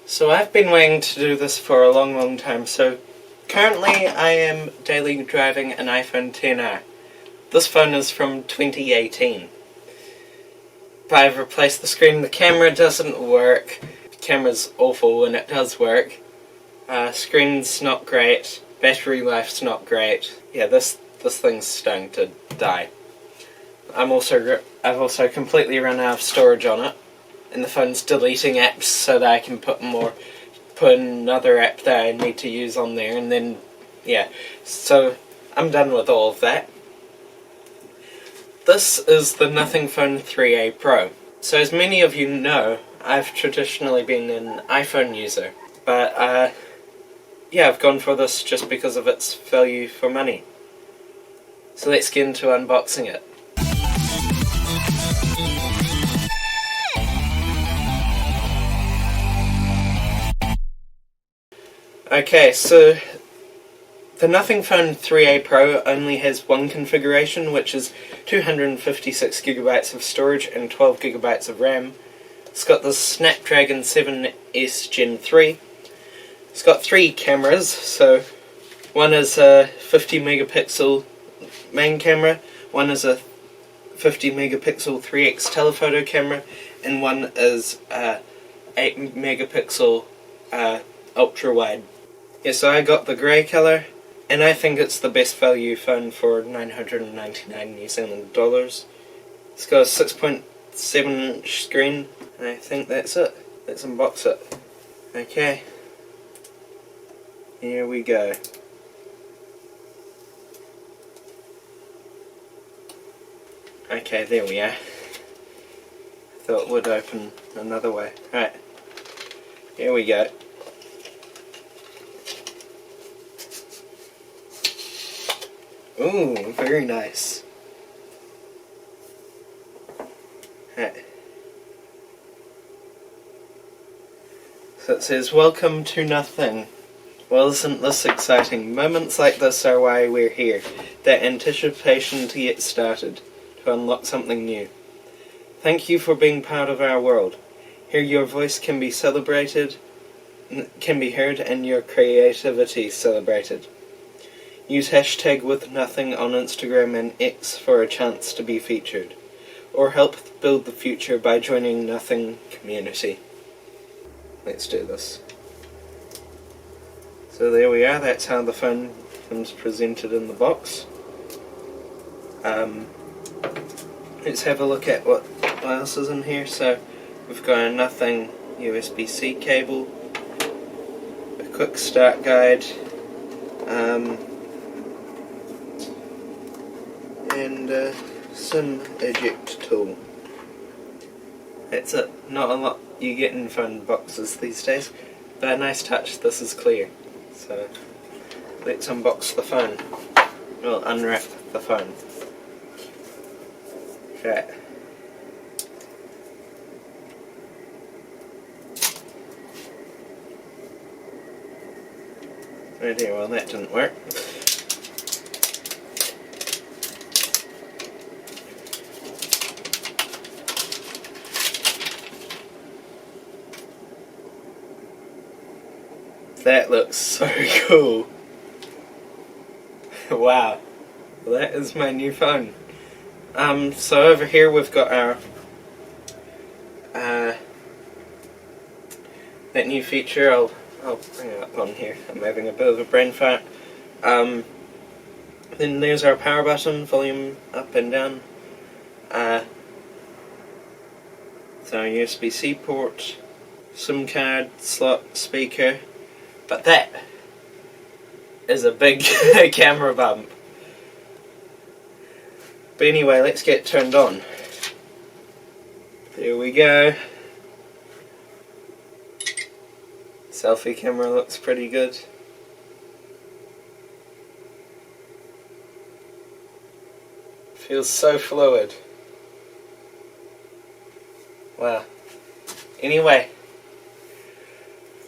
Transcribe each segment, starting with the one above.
So I've been waiting to do this for a long time. So currently I am daily driving an iPhone XR. This phone is from 2018. But I've replaced the screen. The camera doesn't work. The camera's awful when it does work. Screen's not great. Battery life's not great. Yeah, this thing's starting to die. I've also completely run out of storage on it, and the phone's deleting apps so that I can put another app that I need to use on there, and then yeah. So I'm done with all of that. This is the Nothing Phone 3A Pro. So as many of you know, I've traditionally been an iPhone user, but yeah, I've gone for this just because of its value for money. So let's get into unboxing it. Okay, so the Nothing Phone 3A Pro only has one configuration, which is 256GB of storage and 12GB of RAM. It's got the Snapdragon 7S Gen 3. It's got 3 cameras, so one is a 50 megapixel main camera, one is a 50 megapixel 3x telephoto camera, and one is a 8 megapixel ultra wide. Yeah, so I got the grey colour, and I think it's the best value phone for 999 New Zealand dollars. It's got a 6.7 inch screen, and I think that's it. Let's unbox it. Okay. Here we go. Okay, there we are. Thought it would open another way. Right. Here we go. Ooh, very nice. Right. So it says, "Welcome to Nothing. Well, isn't this exciting? Moments like this are why we're here. That anticipation to get started, to unlock something new. Thank you for being part of our world. Here your voice can be celebrated, can be heard, and your creativity celebrated. Use hashtag with nothing on Instagram and X for a chance to be featured. Or help build the future by joining Nothing community." Let's do this. So there we are, that's how the phone comes presented in the box. Let's have a look at what else is in here. So we've got a Nothing USB-C cable, a quick start guide, and a SIM eject tool. That's it. Not a lot you get in phone boxes these days, but a nice touch. This is clear. So let's unbox the phone. We'll unwrap the phone. Okay. Right here, well that didn't work. That looks so cool. Wow. Well, that is my new phone. So over here we've got our that new feature. I'll bring it up on here. I'm having a bit of a brain fart. Then there's our power button, volume up and down. So our USB-C port, SIM card, slot, speaker. But that is a big camera bump. But anyway, let's get turned on. There we go. Selfie camera looks pretty good. Feels so fluid. Wow. Anyway,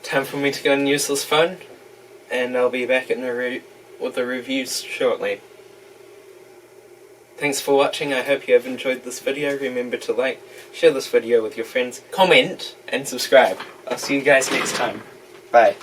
time for me to go and use this phone, and I'll be back with the reviews shortly. Thanks for watching. I hope you have enjoyed this video. Remember to like, share this video with your friends, comment, and subscribe. I'll see you guys next time. Bye.